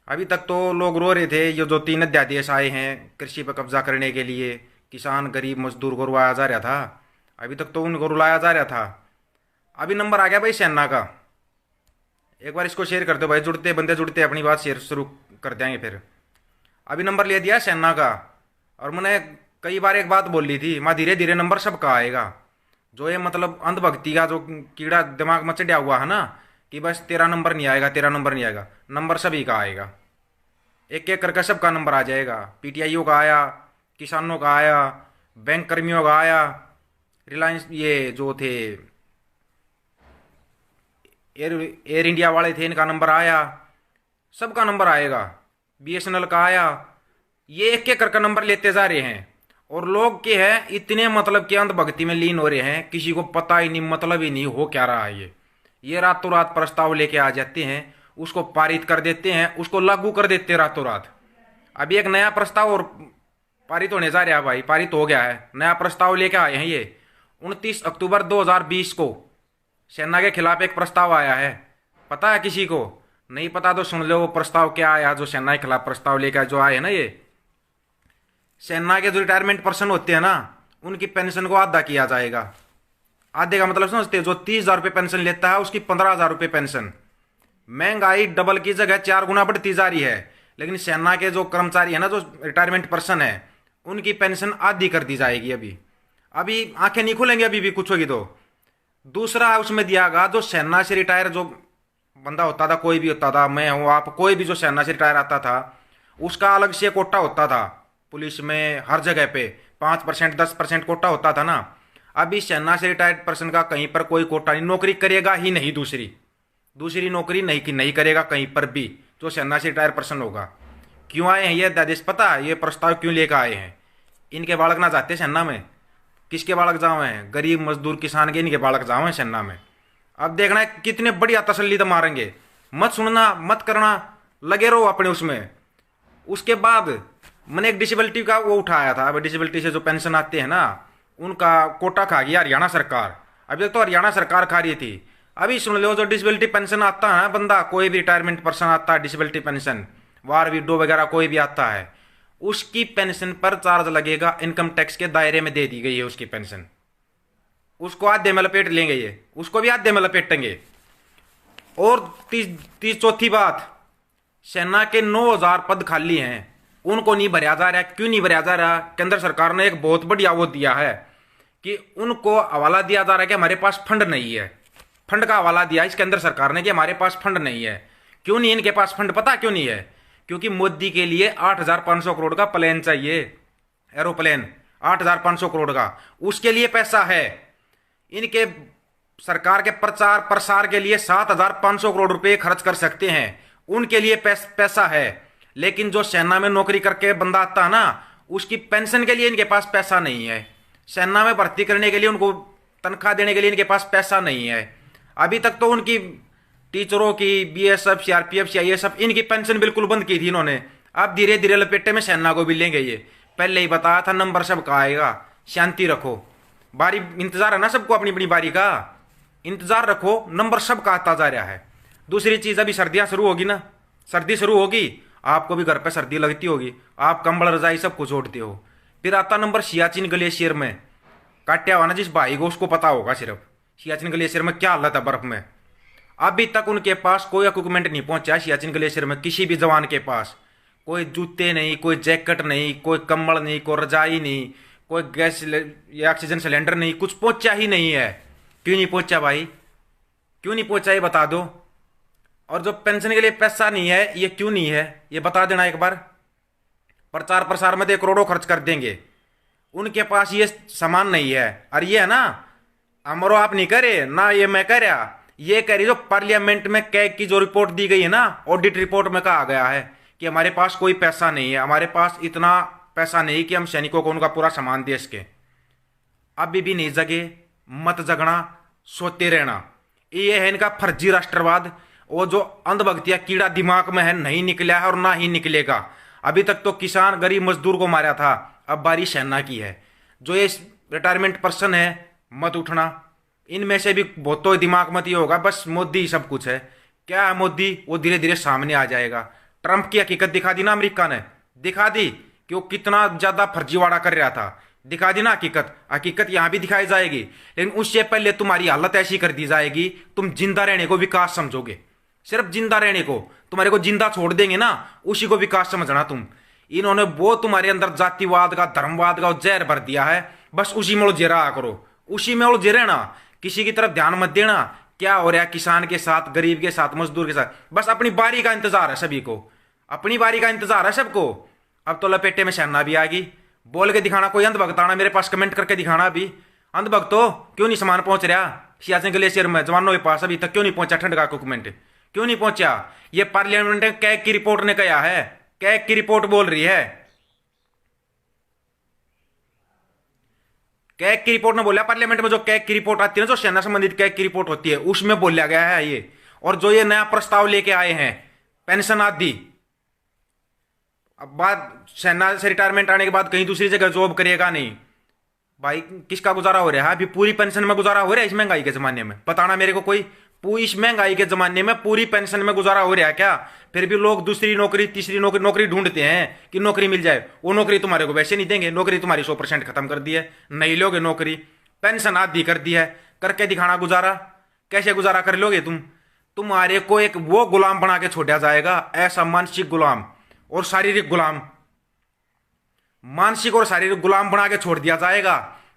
अभी तक तो लोग रो रहे थे, ये जो 3 अध्यादेश आए हैं कृषि पर कब्जा करने के लिए, किसान गरीब मजदूर को रुलाया जा रहा था। अभी तक तो उनको रुलाया जा रहा था। अभी नंबर आ गया भाई सेना का। एक बार इसको शेयर कर दो भाई, जुड़ते बंदे जुड़ते अपनी बात शेयर शुरू कर देंगे फिर। अभी नंबर ले दिया सेना का। और मैंने कई बार एक बात बोल ली थी, माँ धीरे धीरे नंबर सबका आएगा। जो ये मतलब अंधभक्ति का जो कीड़ा दिमाग में चढ़ा हुआ है ना, कि बस तेरा नंबर नहीं आएगा, तेरा नंबर नहीं आएगा, नंबर सभी का आएगा। एक एक करके सबका नंबर आ जाएगा। पीटीआईओ का आया, किसानों का आया, बैंक कर्मियों का आया, रिलायंस ये जो थे एयर एयर इंडिया वाले थे, इनका नंबर आया। सबका नंबर आएगा। बीएसएनएल का आया। ये एक एक करके नंबर लेते जा रहे हैं। और लोग के हैं इतने मतलब के अंधभक्ति में लीन हो रहे हैं, किसी को पता ही नहीं, मतलब ही नहीं हो क्या रहा है ये रातों रात प्रस्ताव लेके आ जाते हैं, उसको पारित कर देते हैं, उसको लागू कर देते हैं रातों रात। अभी एक नया प्रस्ताव और पारित होने जा रहा है भाई, पारित हो गया है, नया प्रस्ताव लेके आए हैं ये। 29 अक्टूबर 2020 को सेना के खिलाफ एक प्रस्ताव आया है। पता है किसी को? नहीं पता तो सुन लो वो प्रस्ताव क्या आया, जो सेना के खिलाफ प्रस्ताव लेकर जो आए हैं ना ये। सेना के जो रिटायरमेंट पर्सन होते हैं ना, उनकी पेंशन को आधा किया जाएगा। आधे का मतलब समझते हो? जो 30,000 रुपये पेंशन लेता है उसकी 15,000 रुपये पेंशन। महंगाई डबल की जगह 4 गुना बढ़ती जा रही है, लेकिन सेना के जो कर्मचारी है ना, जो रिटायरमेंट पर्सन है, उनकी पेंशन आधी कर दी जाएगी। अभी अभी आंखें नहीं खुलेंगी अभी भी कुछ होगी तो। दूसरा उसमें दिया गया, जो सेना से रिटायर जो बंदा होता था, कोई भी होता था, मैं हूँ आप, कोई भी जो सेना से रिटायर आता था, उसका अलग से कोटा होता था। पुलिस में हर जगह पे 5% 10% कोटा होता था ना। अभी सेना से रिटायर्ड पर्सन का कहीं पर कोई कोटा नहीं, नौकरी करेगा ही नहीं, दूसरी दूसरी नौकरी नहीं कि नहीं करेगा कहीं पर भी, जो सेना से रिटायर पर्सन होगा। क्यों आए हैं ये अध्यादेश? पता है ये प्रस्ताव क्यों लेकर आए हैं? इनके बालक ना जाते सेना में। किसके बालक जावे हैं? गरीब मजदूर किसान के, इनके बालक जावे हैं सेना में। अब देखना है कितने बढ़िया तसल्ली तो मारेंगे। मत सुनना, मत करना, लगे रहो अपने उसमें। उसके बाद मैंने एक डिसेबिलिटी का वो उठाया था। अब डिसेबिलिटी से जो पेंशन आते हैं ना, उनका कोटा खा गया हरियाणा सरकार। अभी तक तो हरियाणा सरकार खा रही थी। अभी सुन लो, जो डिसेबिलिटी पेंशन आता है ना, बंदा कोई भी रिटायरमेंट पर्सन आता है, डिसेबिलिटी पेंशन, वार विडो वगैरह कोई भी आता है, उसकी पेंशन पर चार्ज लगेगा। इनकम टैक्स के दायरे में दे दी गई है उसकी पेंशन। उसको आधे में लपेट लेंगे ये, उसको भी आधे में लपेटेंगे। और तीस चौथी बात, सेना के 9,000 पद खाली हैं, उनको नहीं भरा जा रहा। क्यों नहीं भरा जा रहा? केंद्र सरकार ने एक बहुत बढ़िया वो दिया है कि उनको हवाला दिया जा रहा है कि हमारे पास फंड नहीं है। फंड का हवाला दिया इस केंद्र सरकार ने कि हमारे पास फंड नहीं है। क्यों नहीं इनके पास फंड? पता क्यों नहीं है? क्योंकि मोदी के लिए 8,500 करोड़ का प्लेन चाहिए, एरोप्लेन 8,500 करोड़ का, उसके लिए पैसा है। इनके सरकार के प्रचार प्रसार के लिए 7,500 करोड़ रुपए खर्च कर सकते हैं, उनके लिए पैसा है। लेकिन जो सेना में नौकरी करके बंदा आता है ना, उसकी पेंशन के लिए इनके पास पैसा नहीं है। सेना में भर्ती करने के लिए, उनको तनख्वाह देने के लिए इनके पास पैसा नहीं है। अभी तक तो उनकी टीचरों की, बीएसएफ, सीआरपीएफ, सीआईएसएफ, इनकी पेंशन बिल्कुल बंद की थी इन्होंने। अब धीरे धीरे लपेटे में सेना को भी लेंगे ये। पहले ही बताया था नंबर सबका आएगा, शांति रखो। बारी इंतजार है ना सबको, अपनी अपनी बारी का इंतजार रखो, नंबर सबका आता जा रहा है। दूसरी चीज, अभी सर्दियां शुरू होगी ना, सर्दी शुरू होगी, आपको भी घर पे सर्दी लगती होगी, आप कंबल रजाई सब कुछ ओढ़ते हो। फिर आता नंबर सियाचिन ग्लेशियर में, काटा हुआ ना जिस भाई को, उसको पता होगा सिर्फ सियाचिन ग्लेशियर में क्या हालत है बर्फ में। अभी तक उनके पास कोई इक्विपमेंट नहीं पहुंचा सियाचिन ग्लेशियर में, किसी भी जवान के पास कोई जूते नहीं, कोई जैकेट नहीं, कोई कंबल नहीं, कोई रजाई नहीं, कोई गैस या ऑक्सीजन सिलेंडर नहीं, कुछ पहुंचा ही नहीं है। क्यों नहीं पहुंचा भाई? क्यों नहीं पहुंचा ये बता दो। और जो पेंशन के लिए पैसा नहीं है, ये क्यों नहीं है ये बता देना एक बार। प्रचार प्रसार में तो करोड़ों खर्च कर देंगे, उनके पास ये सामान नहीं है। और ये है ना, अमरो आप नहीं करे ना, ये मैं कह रहा, ये कह रही जो पार्लियामेंट में कैग की जो रिपोर्ट दी गई है ना, ऑडिट रिपोर्ट में कहा गया है कि हमारे पास कोई पैसा नहीं है, हमारे पास इतना पैसा नहीं कि हम सैनिकों को उनका पूरा सामान दे सके। अभी भी नहीं जगे, मत जगना, सोते रहना। ये है इनका फर्जी राष्ट्रवाद। वो जो अंधभक्तिया कीड़ा दिमाग में है, नहीं निकला है और ना ही निकलेगा। अभी तक तो किसान गरीब मजदूर को मारा था, अब बारी सेना की है। जो ये रिटायरमेंट पर्सन है, मत उठना। इनमें से भी बहुतों दिमाग मत ये होगा बस मोदी ही सब कुछ है। क्या है मोदी? वो धीरे धीरे सामने आ जाएगा। ट्रंप की हकीकत दिखा दी ना अमेरिका ने, दिखा दी कि वो कितना ज्यादा फर्जीवाड़ा कर रहा था, दिखा दी ना हकीकत। हकीकत यहां भी दिखाई जाएगी, लेकिन उससे पहले तुम्हारी हालत ऐसी कर दी जाएगी, तुम जिंदा रहने को विकास समझोगे, सिर्फ जिंदा रहने को, तुम्हारे को जिंदा छोड़ देंगे ना, उसी को विकास समझना तुम। इन्होंने वो तुम्हारे अंदर जातिवाद का, धर्मवाद का जहर भर दिया है, बस उसी में उलझे रहा करो, उसी में उलझे रहना, किसी की तरफ ध्यान मत देना। क्या हो रहा है किसान के साथ, गरीब के साथ, मजदूर के साथ, बस अपनी बारी का इंतजार है सभी को, अपनी बारी का इंतजार है सबको। अब तो लपेटे में सेना भी आ गई, बोल के दिखाना, कोई अंधभक्त आना मेरे पास कमेंट करके दिखाना। अभी अंधभक्तो क्यों नहीं सामान पहुंच रहा सियाचिन ग्लेशियर में, जवानों के पास अभी तक क्यों नहीं पहुंचा ठंड का इक्विपमेंट, क्यों नहीं पहुंचा? ये पार्लियामेंट कैग की रिपोर्ट ने कहा है, कैग की रिपोर्ट बोल रही है, कैग की रिपोर्ट ने बोला पार्लियामेंट में, जो कैग की रिपोर्ट आती है ना, जो सेना संबंधित कैग की रिपोर्ट होती है, उसमें बोला गया है ये। और जो ये नया प्रस्ताव लेके आए हैं पेंशन आदि, अब बात सेना से रिटायरमेंट आने के बाद कहीं दूसरी जगह जॉब करेगा नहीं, भाई किसका गुजारा हो रहा है? अभी पूरी पेंशन में गुजारा हो रहा है इस महंगाई के जमाने में? बताना मेरे को कोई, इस महंगाई के जमाने में पूरी पेंशन में गुजारा हो रहा है क्या? फिर भी लोग दूसरी नौकरी, तीसरी नौकरी ढूंढते हैं कि नौकरी मिल जाए। वो नौकरी तुम्हारे को वैसे नहीं देंगे, नौकरी तुम्हारी 100% खत्म कर दी है, नहीं लोगे नौकरी, पेंशन आदि कर दी है, करके दिखाना गुजारा, कैसे गुजारा कर लोगे तुम? तुम्हारे को एक वो गुलाम बना के छोड़ा जाएगा, ऐसा मानसिक गुलाम और शारीरिक गुलाम, मानसिक और शारीरिक गुलाम बना के छोड़ दिया जाएगा।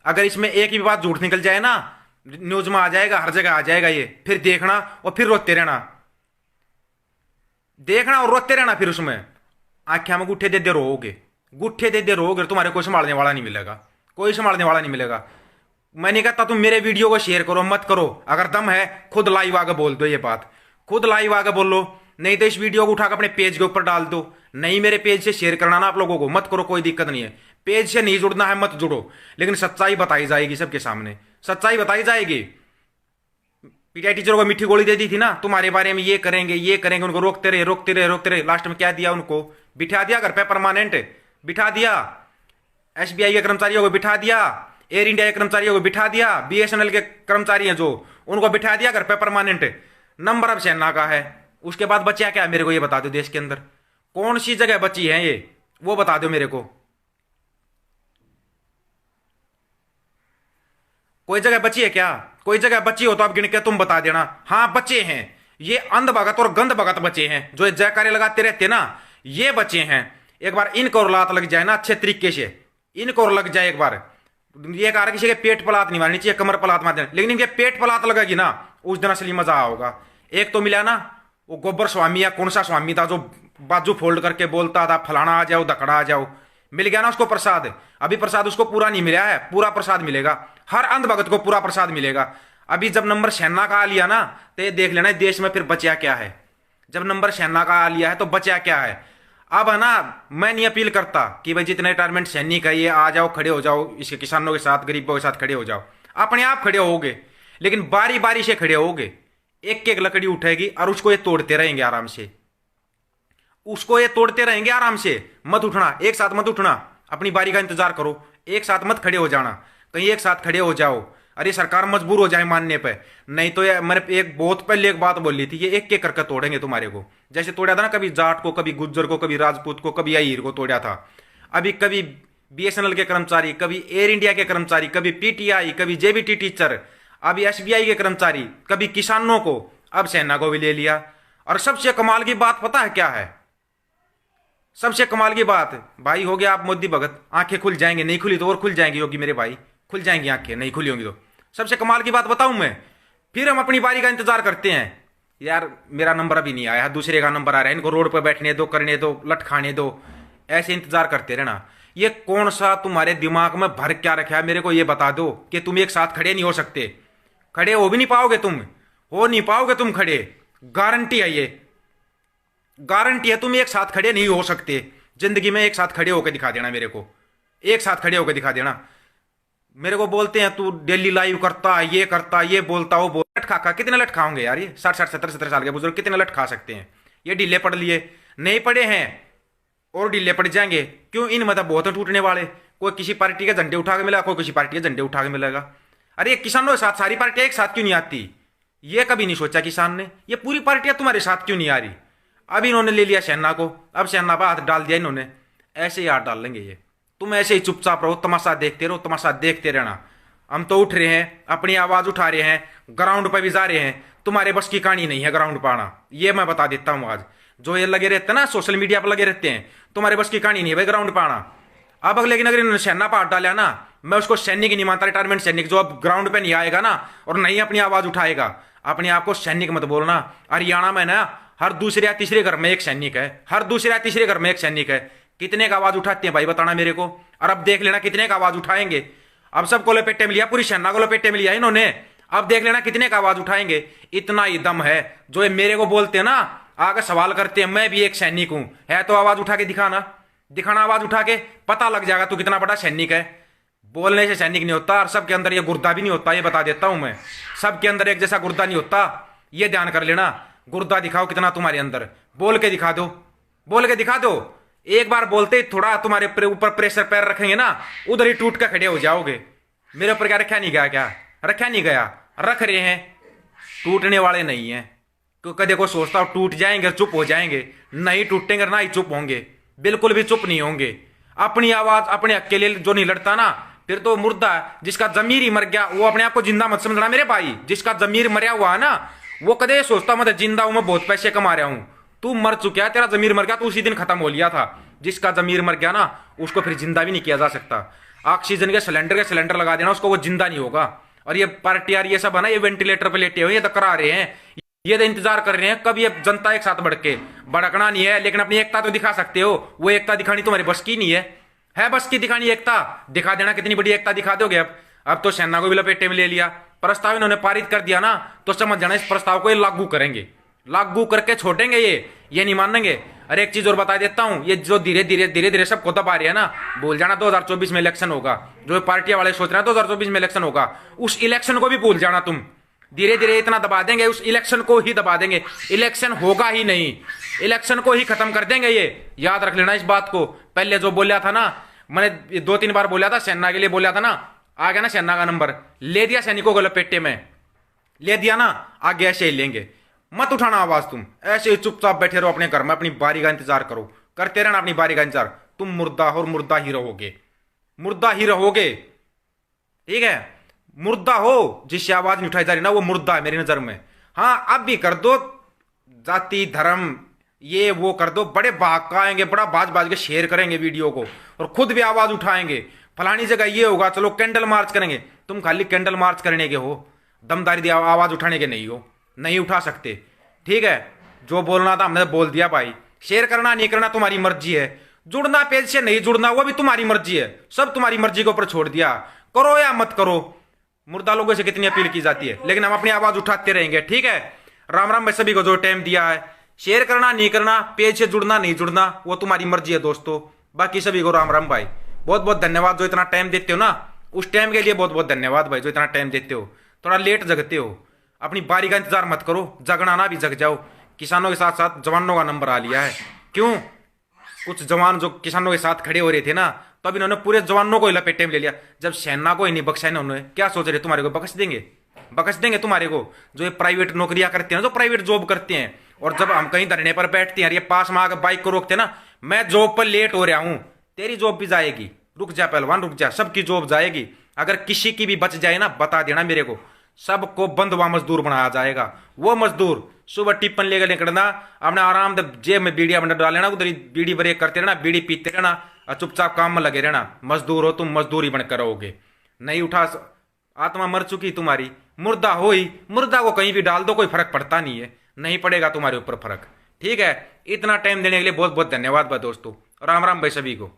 अगर इसमें एक भी बात झूठ निकल जाए ना, न्यूज में आ जाएगा, हर जगह आ जाएगा ये, फिर देखना और फिर रोते रहना, देखना और रोते रहना, फिर उसमें आंखें में गुट्ठे दे दे रोओगे, गुट्ठे दे दे रोओगे, तुम्हारे कोई संभालने वाला नहीं मिलेगा, कोई संभालने वाला नहीं मिलेगा। मैं नहीं कहता तुम मेरे वीडियो को शेयर करो, मत करो, अगर दम है खुद लाइव आगे बोल दो, ये बात खुद लाइव आगे बोल लो, नहीं तो इस वीडियो को उठाकर अपने पेज के ऊपर डाल दो। नहीं मेरे पेज से शेयर करना ना आप लोगों को, मत करो, कोई दिक्कत नहीं है, पेज से नहीं जुड़ना है मत जुड़ो, लेकिन सच्चाई बताई जाएगी सबके सामने, सच्चाई बताई जाएगी। पीटीआई टीचरों को मीठी गोली दे दी थी ना तुम्हारे बारे में, ये करेंगे ये करेंगे, उनको रोकते रहे रोकते रहे रोकते रहे, लास्ट में क्या दिया? उनको बिठा दिया घर पे, परमानेंट बिठा दिया। एसबीआई के कर्मचारियों को बिठा दिया, एयर इंडिया के कर्मचारियों को बिठा दिया, बीएसएनएल के कर्मचारी हैं जो, उनको बिठा दिया घर पे परमानेंट। नंबर अब सेना का है, उसके बाद बचा क्या मेरे को ये बता दो, देश के अंदर कौन सी जगह बची है ये, वो बता दो मेरे को। कोई जगह बची है क्या? कोई जगह बची हो तो आप गिन के तुम बता देना। हाँ बचे हैं, ये अंध भगत और गंध भगत बचे हैं, जो जयकारे लगाते रहते ना, ये बचे हैं। एक बार इनको और लात लग जाए ना अच्छे तरीके से, इनको और लग जाए एक बार, ये कहा किसी के पेट पलात नहीं मारनी चाहिए, कमर पलात मार देना, लेकिन इनके पेट पलात लगेगी ना, उस दिन असली मजा होगा। एक तो मिला ना वो गोबर स्वामी या कौन सा स्वामी था जो बाजू फोल्ड करके बोलता था फलाना आ जाओ धकड़ा आ जाओ, मिल गया ना उसको प्रसाद। अभी प्रसाद उसको पूरा नहीं मिला है, पूरा प्रसाद मिलेगा, हर अंध भगत को पूरा प्रसाद मिलेगा। अभी जब नंबर सेना का आ लिया ना, तो ये देख लेना देश में फिर बचा क्या है। जब नंबर सेना का आ लिया है तो बचा क्या है। अब है ना, मैं नहीं अपील करता कि भाई जितने रिटायरमेंट सैनिक है ये आ जाओ, खड़े हो जाओ, इसके किसानों के साथ, गरीबों के साथ खड़े हो जाओ, अपने आप खड़े होगे, लेकिन बारी बारी से खड़े होगे, एक एक लकड़ी उठेगी और उसको ये तोड़ते रहेंगे आराम से, उसको ये तोड़ते रहेंगे आराम से। मत उठना, एक साथ मत उठना, अपनी बारी का इंतजार करो, एक साथ मत खड़े हो जाना, कहीं एक साथ खड़े हो जाओ, अरे सरकार मजबूर हो जाए मानने पे, नहीं तो ये मैंने एक बहुत पहले एक बात बोली थी, ये एक एक करके तोड़ेंगे तुम्हारे को, जैसे तोड़ा था ना कभी जाट को, कभी गुज्जर को, कभी राजपूत को, कभी अहीर को तोड़ा था। अभी कभी बीएसएनएल के कर्मचारी, कभी एयर इंडिया के कर्मचारी, कभी पीटीआई, कभी जेबीटी टीचर, अभी एसबीआई के कर्मचारी, कभी किसानों को, अब सेना को भी ले लिया। और सबसे कमाल की बात पता है क्या है? सबसे कमाल की बात भाई, हो गया आप मोदी भगत, आंखें खुल जाएंगे, नहीं खुली तो और खुल जाएंगी होगी मेरे भाई, खुल जाएंगी आंखें, नहीं खुली होंगी तो। सबसे कमाल की बात बताऊं मैं, फिर हम अपनी बारी का इंतजार करते हैं, यार मेरा नंबर अभी नहीं आया, दूसरे का नंबर आ रहा है, इनको रोड पर बैठने दो, करने दो, लट खाने दो, ऐसे इंतजार करते रहना। ये कौन सा तुम्हारे दिमाग में भर क्या रखा है मेरे को ये बता दो कि तुम एक साथ खड़े नहीं हो सकते, खड़े हो भी नहीं पाओगे, तुम हो नहीं पाओगे तुम खड़े, गारंटी है, ये गारंटी है, तुम एक साथ खड़े नहीं हो सकते जिंदगी में। एक साथ खड़े होकर दिखा देना मेरे को, एक साथ खड़े होकर दिखा देना मेरे को। बोलते हैं तू डेली लाइव करता, ये करता, ये बोलता, वो बोल, लट खा कितने लट खाओगे यार, ये 60-60, 70-70 साल के बुजुर्ग कितने लट खा सकते हैं? ये ढीले पड़ लिए, नहीं पड़े हैं और ढीले पड़ जाएंगे, क्यों? इन मतलब बहुत टूटने वाले, कोई किसी पार्टी के झंडे उठा के मिलेगा, कोई किसी पार्टी के झंडे उठा के मिलेगा। अरे किसानों के साथ सारी पार्टियां एक साथ क्यों नहीं आती? ये कभी नहीं सोचा किसान ने, ये पूरी पार्टियां तुम्हारे साथ क्यों नहीं आ रही? अब इन्होंने ले लिया सेना को, अब सेना पर हाथ डाल दिया इन्होंने। ऐसे ही हाथ डाल लेंगे ये। तुम ऐसे ही चुपचाप रहो, तमाशा देखते रहो, तमाशा देखते रहना। हम तो उठ रहे हैं, अपनी आवाज उठा रहे हैं, ग्राउंड पर भी जा रहे हैं। तुम्हारे बस की कहानी नहीं है ग्राउंड पर आना, ये मैं बता देता हूं आज। जो ये लगे रहते हैं ना, सोशल मीडिया पर लगे रहते हैं, तुम्हारे बस की कहानी नहीं है भाई ग्राउंड पर आना। अब लेकिन अगर इन्होंने सेना पर हाथ डाला ना, मैं उसको सैनिक नहीं मानता, रिटायरमेंट सैनिक। जो अब ग्राउंड पे नहीं आएगा ना और नहीं अपनी आवाज उठाएगा, अपने आप को सैनिक मत बोलना। हरियाणा में ना हर दूसरे या तीसरे घर में एक सैनिक है, हर दूसरे या तीसरे घर में एक सैनिक है। कितने का आवाज उठाते हैं भाई, बताना मेरे को। और अब देख लेना कितने का आवाज उठाएंगे। अब सबको लपेटे में लिया, पूरी सेना को लपेटे में लिया इन्होंने। अब देख लेना कितने का आवाज उठाएंगे। इतना ही दम है। जो ये मेरे को बोलते हैं ना, आगे सवाल करते हैं, मैं भी एक सैनिक हूं, है तो आवाज उठा के दिखाना, दिखाना आवाज उठा के, पता लग जाएगा तू कितना बड़ा सैनिक है। बोलने से सैनिक नहीं होता, और सबके अंदर ये गुर्दा भी नहीं होता, ये बता देता हूं मैं। सबके अंदर एक जैसा गुर्दा नहीं होता, ये ध्यान कर लेना। गुर्दा दिखाओ कितना तुम्हारे अंदर, बोल के दिखा दो, बोल के दिखा दो। एक बार बोलते ही थोड़ा तुम्हारे ऊपर प्रेशर पैर रखेंगे ना, उधर ही टूट कर खड़े हो जाओगे। मेरे ऊपर क्या रखा नहीं गया, क्या रखा नहीं गया, रख रहे हैं। टूटने वाले नहीं है। क्योंकि देखो सोचता हूं टूट जाएंगे, चुप हो जाएंगे, नहीं टूटेंगे ना ही चुप होंगे, बिल्कुल भी चुप नहीं होंगे। अपनी आवाज अपने हक के लिए जो नहीं लड़ता ना, फिर तो मुर्दा है। जिसका जमीर ही मर गया वो अपने आप को जिंदा मत समझना मेरे भाई। जिसका जमीर मरया हुआ है ना, वो कदे सोचता मत जिंदा हूं मैं, बहुत पैसे कमा रहा हूं। तू मर चुका है, तेरा जमीर मर गया, तू उसी दिन खत्म हो लिया था। जिसका जमीर मर गया ना, उसको फिर जिंदा भी नहीं किया जा सकता। ऑक्सीजन के सिलेंडर लगा देना उसको, वो जिंदा नहीं होगा। और ये पार्टी यार ये सब है ना, ये वेंटिलेटर पे लेटे हुए, ये तो करा रहे हैं, ये तो इंतजार कर रहे हैं कब ये जनता एक साथ बढ़ के। भड़कना नहीं है, लेकिन अपनी एकता तो दिखा सकते हो। वो एकता दिखानी तुम्हारे बस की नहीं है बस की दिखानी एकता। दिखा देना कितनी बड़ी एकता दिखा दोगे। अब तो सेना को भी लपेटे में ले लिया। प्रस्ताव इन्होंने पारित कर दिया ना, तो समझ जाना इस प्रस्ताव को ये लागू करेंगे, लागू करके छोड़ेंगे ये नहीं मानेंगे। अरे एक चीज और बता देता हूं, ये जो धीरे धीरे सबको दबा रही है ना, भूल जाना 2024 में इलेक्शन होगा। जो पार्टियां वाले सोच रहे हैं 2024 में इलेक्शन होगा, उस इलेक्शन को भी भूल जाना तुम। धीरे धीरे इतना दबा देंगे, उस इलेक्शन को ही दबा देंगे। इलेक्शन होगा ही नहीं, इलेक्शन को ही खत्म कर देंगे। ये याद रख लेना इस बात को। पहले जो बोला था ना, मैंने 2-3 बार बोला था, सेना के लिए बोला था ना, आ गया ना सेना का नंबर, ले दिया सैनिकों को लपेटे में, ले दिया ना। आगे ऐसे ही लेंगे, मत उठाना आवाज तुम। ऐसे ही चुपचाप बैठे रहो अपने घर में, अपनी बारी का इंतजार करो, करते रहना अपनी बारी का इंतजार। तुम मुर्दा हो और मुर्दा ही रहोगे, मुर्दा ही रहोगे, ठीक है। मुर्दा हो, जिससे आवाज नहीं उठाई जा रही ना, वो मुर्दा है मेरी नजर में। हाँ अब भी कर दो, जाति धर्म ये वो कर दो, बड़े भाग का आएंगे, बड़ा बाज के शेयर करेंगे वीडियो को, और खुद भी आवाज उठाएंगे। फलानी जगह ये होगा, चलो कैंडल मार्च करेंगे। तुम खाली कैंडल मार्च करने के हो, दमदारी आवाज उठाने के नहीं हो, नहीं उठा सकते, ठीक है। जो बोलना था हमने बोल दिया भाई। शेयर करना नहीं करना तुम्हारी मर्जी है, जुड़ना पेज से नहीं जुड़ना वो भी तुम्हारी मर्जी है, सब तुम्हारी मर्जी के ऊपर छोड़ दिया। करो या मत करो, मुर्दा लोगों से कितनी अपील की जाती है, लेकिन हम अपनी आवाज उठाते रहेंगे, ठीक है। राम राम भाई सभी को जो टाइम दिया है। शेयर करना नहीं करना, पेज से जुड़ना नहीं जुड़ना, वो तुम्हारी मर्जी है दोस्तों। बाकी सभी को राम राम भाई, बहुत बहुत धन्यवाद जो इतना टाइम देते हो ना, उस टाइम के लिए बहुत बहुत धन्यवाद भाई, जो इतना टाइम देते हो। थोड़ा लेट जगते हो, अपनी बारी का इंतजार मत करो, जगना ना भी जग जाओ। किसानों के साथ साथ जवानों का नंबर आ लिया है। क्यों? कुछ जवान जो किसानों के साथ खड़े हो रहे थे ना, तो अब इन्होंने पूरे जवानों को लपेटे में ले लिया। जब सेना को ही नहीं बख्शा इन्होंने, क्या सोच रहे तुम्हारे को बख्श देंगे? बख्श देंगे तुम्हारे को? जो ये प्राइवेट नौकरियां करते हैं, जो प्राइवेट जॉब करते हैं, और जब हम कहीं धरने पर बैठते हैं, ये पास में आकर बाइक को रोकते ना, मैं जॉब पर लेट हो रहा हूं, तेरी जॉब भी जाएगी। रुक जा पहलवान रुक जा, सबकी जॉब जाएगी। अगर किसी की भी बच जाए ना, बता देना मेरे को, सबको बंधवा मजदूर बनाया जाएगा। वो मजदूर सुबह टिप्पन लेकर निकलना, अपने आराम से जेब में बीड़िया बंडल डाल लेना, उधर ही बीड़ी ब्रेक करते रहना, बीड़ी पीते रहना, और चुपचाप काम में लगे रहना। मजदूर हो तुम, मजदूरी बनकर रहोगे। नहीं उठा, आत्मा मर चुकी तुम्हारी, मुर्दा हो ही। मुर्दा को कहीं भी डाल दो, कोई फर्क पड़ता नहीं है, नहीं पड़ेगा तुम्हारे ऊपर फर्क, ठीक है। इतना टाइम देने के लिए बहुत बहुत धन्यवाद भाई दोस्तों। राम राम भाई सभी को।